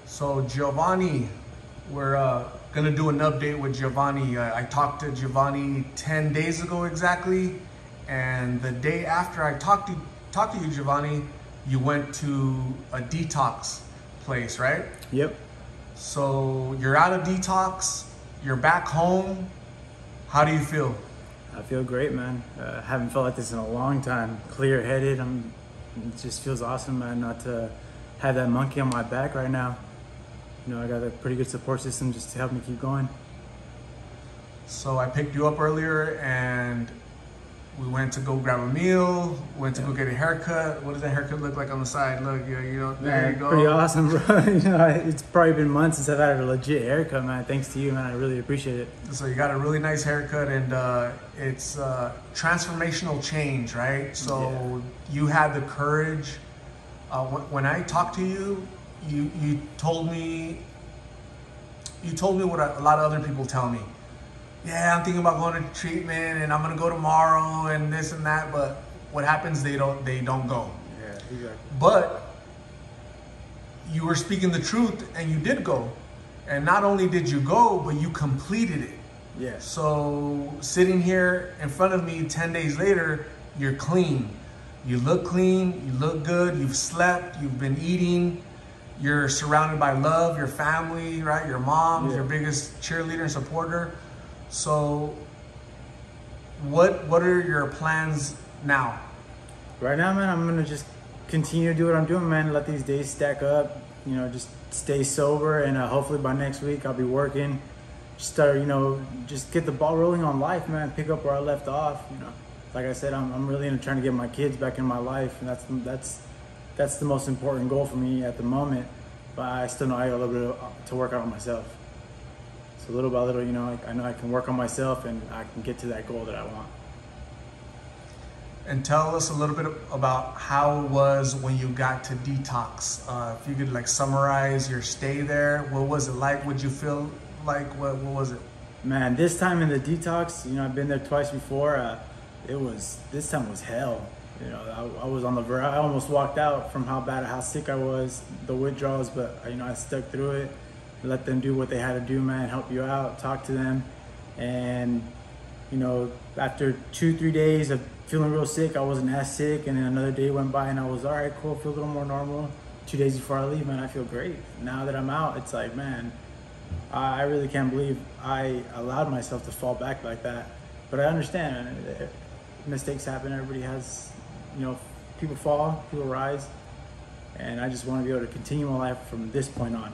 So Giovanni, we're gonna do an update with Giovanni. I talked to Giovanni 10 days ago exactly, and the day after I talked to you, Giovanni, you went to a detox place, right? Yep. So you're out of detox, you're back home. How do you feel? I feel great, man. Haven't felt like this in a long time. Clear-headed. It just feels awesome, man, not to have that monkey on my back right now. You know, I got a pretty good support system just to help me keep going. So I picked you up earlier and we went to go grab a meal, went to go get a haircut. What does that haircut look like on the side? Look, you know, there you go. Pretty awesome, bro. You know, it's probably been months since I've had a legit haircut, man. Thanks to you, man. I really appreciate it. So you got a really nice haircut, and it's transformational change, right? So you had the courage. When I talked to you, you told me what a lot of other people tell me. Yeah, I'm thinking about going to treatment and I'm gonna go tomorrow and this and that, but what happens, they don't go. Yeah, exactly. But you were speaking the truth and you did go. And not only did you go, but you completed it. Yes. So sitting here in front of me 10 days later, you're clean. You look clean, you look good, you've slept, you've been eating, you're surrounded by love, your family, right? Your mom, your biggest cheerleader and supporter. So what are your plans now? Right now, man, I'm gonna just continue to do what I'm doing, man. Let these days stack up, you know, just stay sober, and hopefully by next week I'll be working. Start, you know, just get the ball rolling on life, man. Pick up where I left off. You know, like I said, I'm really trying to get my kids back in my life, and that's the most important goal for me at the moment. But I still know I got a little bit to work out on myself. So little by little, you know, I know I can work on myself and I can get to that goal that I want. And tell us a little bit about how it was when you got to detox. If you could like summarize your stay there, what was it like? What'd you feel like? What was it? Man, this time in the detox, you know, I've been there twice before. This time was hell. You know, I was on the verge. I almost walked out from how sick I was, the withdrawals, but you know, I stuck through it. Let them do what they had to do, man. Help you out, talk to them. And you know, after 2-3 days of feeling real sick, I wasn't as sick, and then another day went by and I was all right, cool, feel a little more normal. 2 days before I leave, man, I feel great. Now that I'm out, it's like, man, I really can't believe I allowed myself to fall back like that. But I understand, mistakes happen. Everybody has, you know, people fall, people rise, and I just want to be able to continue my life from this point on.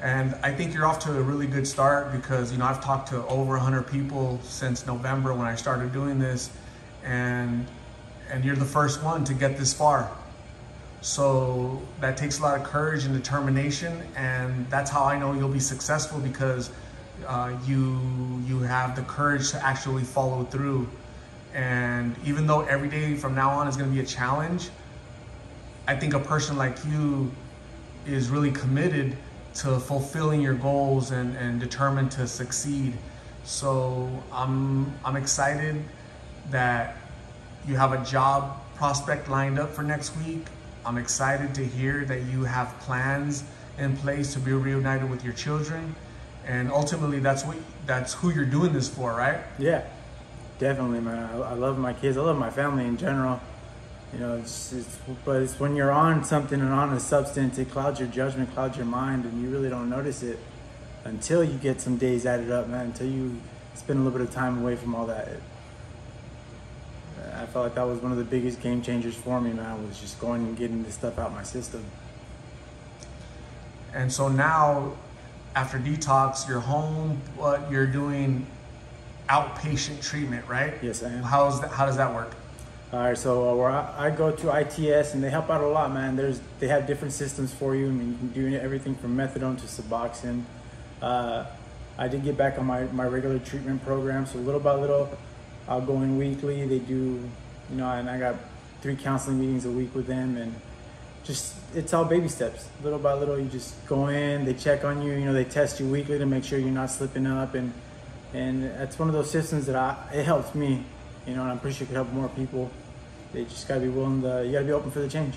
And I think you're off to a really good start because, you know, I've talked to over 100 people since November when I started doing this, and you're the first one to get this far. So that takes a lot of courage and determination, and that's how I know you'll be successful, because you have the courage to actually follow through. And even though every day from now on is going to be a challenge, I think a person like you is really committed to fulfilling your goals and determined to succeed. So I'm excited that you have a job prospect lined up for next week. I'm excited to hear that you have plans in place to be reunited with your children, and ultimately that's who you're doing this for, right? Yeah, definitely, man. I love my kids. I love my family in general. You know, but it's when you're on something and on a substance, it clouds your judgment, clouds your mind, and you really don't notice it until you get some days added up, man, until you spend a little bit of time away from all that. I felt like that was one of the biggest game changers for me, man, was just going and getting this stuff out my system. And so now, after detox, you're home, but you're doing outpatient treatment, right? Yes, I am. How does that work? All right, so where I go to ITS, and they help out a lot, man. They have different systems for you. I mean, you can do everything from methadone to Suboxone. I did get back on my regular treatment program, so little by little, I'll go in weekly. They do, you know, and I got 3 counseling meetings a week with them, and just, it's all baby steps. Little by little, you just go in, they check on you, you know, they test you weekly to make sure you're not slipping up, and that's one of those systems that it helps me. You know, and I'm pretty sure it could help more people. They just gotta be willing to, you gotta be open for the change.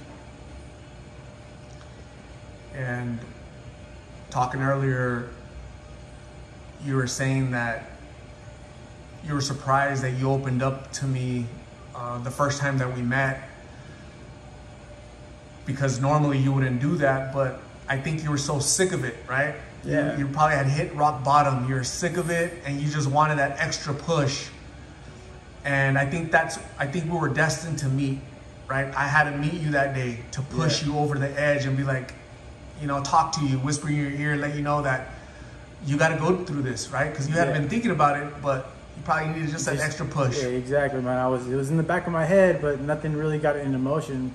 And talking earlier, you were saying that you were surprised that you opened up to me the first time that we met, because normally you wouldn't do that, but I think you were so sick of it, right? Yeah. You probably had hit rock bottom. You were sick of it and you just wanted that extra push. And I think we were destined to meet, right? I had to meet you that day to push you over the edge and be like, you know, talk to you, whisper in your ear, let you know that you got to go through this, right? Because you hadn't been thinking about it, but you probably needed just that extra push. Yeah, exactly, man. It was in the back of my head, but nothing really got it into motion.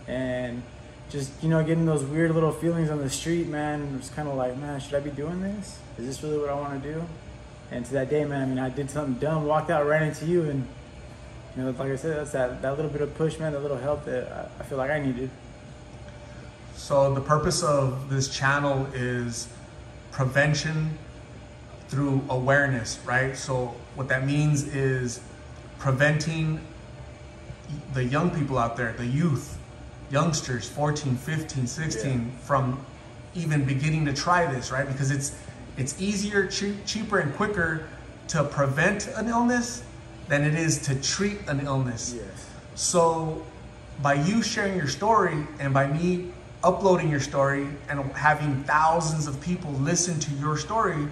And just, you know, getting those weird little feelings on the street, man, it was kind of like, man, should I be doing this? Is this really what I want to do? And to that day, man, I mean, I did something dumb, walked out, ran into you, and, you know, like I said, that's that little bit of push, man, that little help that I feel like I needed. So the purpose of this channel is prevention through awareness, right? So what that means is preventing the young people out there, the youth, youngsters, 14, 15, 16, from even beginning to try this, right? Because it's easier, cheaper, and quicker to prevent an illness than it is to treat an illness. Yes. So by you sharing your story and by me uploading your story and having thousands of people listen to your story,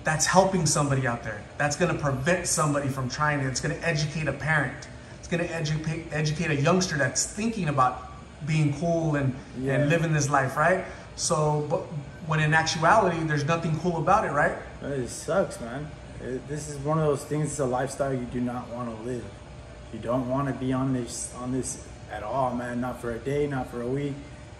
that's helping somebody out there. That's gonna prevent somebody from trying it. It's gonna educate a parent. It's gonna educate a youngster that's thinking about being cool and living this life, right? So, but when in actuality, there's nothing cool about it, right? It sucks, man. This is one of those things, it's a lifestyle you do not want to live. You don't want to be on this at all, man. Not for a day, not for a week.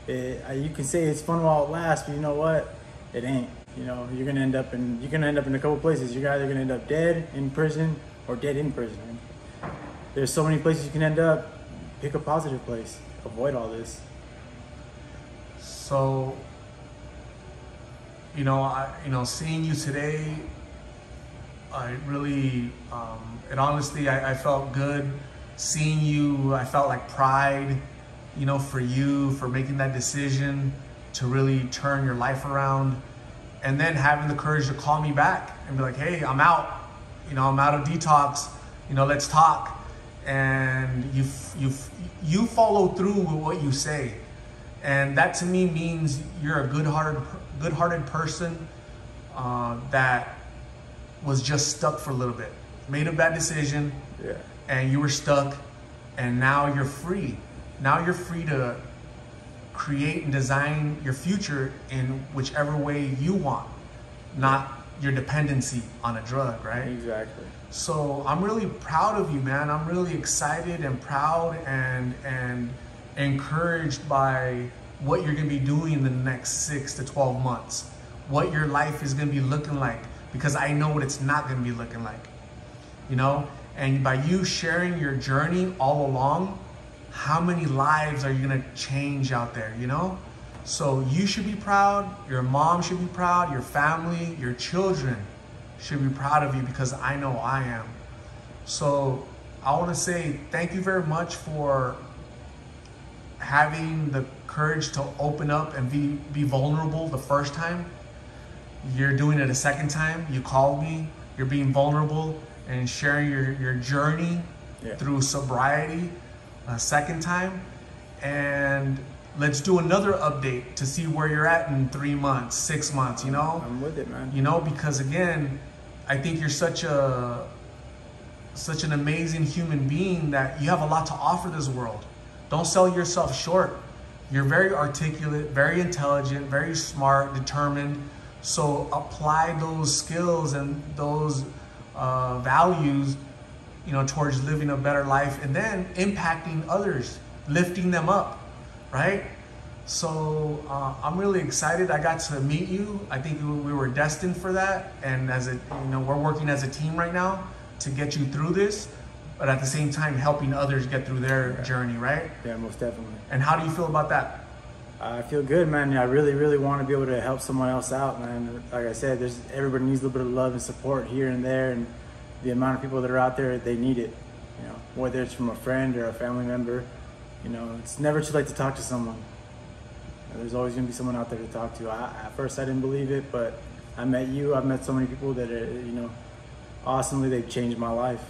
You can say it's fun while it lasts, but you know what? It ain't. You know, you're gonna end up in a couple places. You're either gonna end up dead in prison or dead in prison. There's so many places you can end up. Pick a positive place. Avoid all this. So, seeing you today, I really, I felt good. Seeing you, I felt like pride, for you, for making that decision to really turn your life around. And then having the courage to call me back and be like, hey, I'm out. I'm out of detox. Let's talk. And you follow through with what you say. And that to me means you're a good-hearted person that was just stuck for a little bit. Made a bad decision, and you were stuck, and now you're free. Now you're free to create and design your future in whichever way you want, not your dependency on a drug, right? Exactly. So I'm really proud of you, man. I'm really excited and proud and encouraged by what you're gonna be doing in the next 6 to 12 months, what your life is gonna be looking like, because I know what it's not gonna be looking like, And by you sharing your journey all along, how many lives are you gonna change out there, So you should be proud, your mom should be proud, your family, your children should be proud of you, because I know I am. So I wanna say thank you very much for having the courage to open up and be vulnerable the first time. You're doing it a second time. You called me, you're being vulnerable and sharing your journey through sobriety a second time. And let's do another update to see where you're at in 3 months, 6 months, I'm with it, man. Because again, I think you're such an amazing human being that you have a lot to offer this world. Don't sell yourself short. You're very articulate, very intelligent, very smart, determined. So apply those skills and those values, towards living a better life, and then impacting others, lifting them up, right? So I'm really excited. I got to meet you. I think we were destined for that. And we're working as a team right now to get you through this, but at the same time helping others get through their journey, right? Yeah, most definitely. And how do you feel about that? I feel good, man. I really, really want to be able to help someone else out, man. Like I said, everybody needs a little bit of love and support here and there, and the amount of people that are out there, they need it. Whether it's from a friend or a family member, it's never too late to talk to someone. There's always gonna be someone out there to talk to. At first I didn't believe it, but I met you. I've met so many people that are, you know, awesomely, they've changed my life.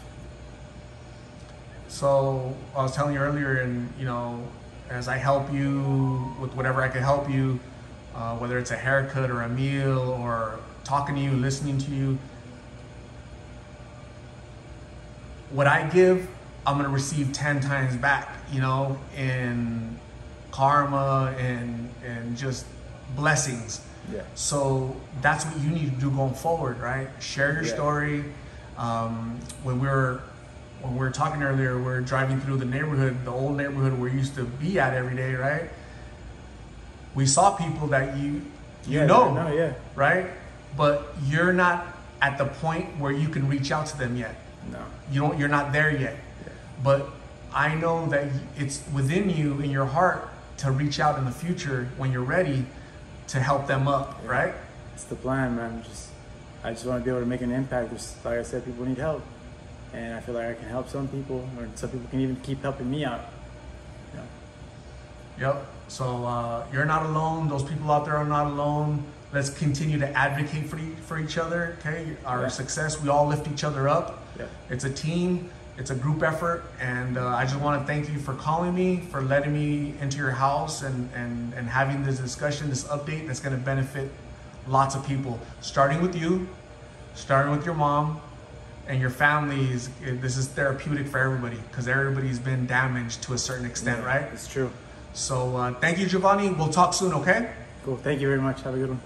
So I was telling you earlier, and you know, as I help you with whatever I can help you, whether it's a haircut or a meal or talking to you, listening to you, what I give, I'm gonna receive 10 times back, you know, in karma and just blessings. Yeah. So that's what you need to do going forward, right? Share your story. When we were talking earlier, we were driving through the neighborhood, the old neighborhood we used to be at every day, right? We saw people that you know, right? But you're not at the point where you can reach out to them yet. No. You're not there yet. Yeah. But I know that it's within you, in your heart, to reach out in the future when you're ready to help them up, right? It's the plan, man. I just want to be able to make an impact. Just like I said, people need help, and I feel like I can help some people, or some people can even keep helping me out. Yep. So you're not alone. Those people out there are not alone. Let's continue to advocate for each other. Okay, our success. We all lift each other up. Yeah. It's a team. It's a group effort, and I just want to thank you for calling me, for letting me into your house, and having this discussion, this update that's going to benefit lots of people, starting with you, starting with your mom, and your families. This is therapeutic for everybody because everybody's been damaged to a certain extent, right? It's true. So thank you, Giovanni. We'll talk soon, okay? Cool. Thank you very much. Have a good one.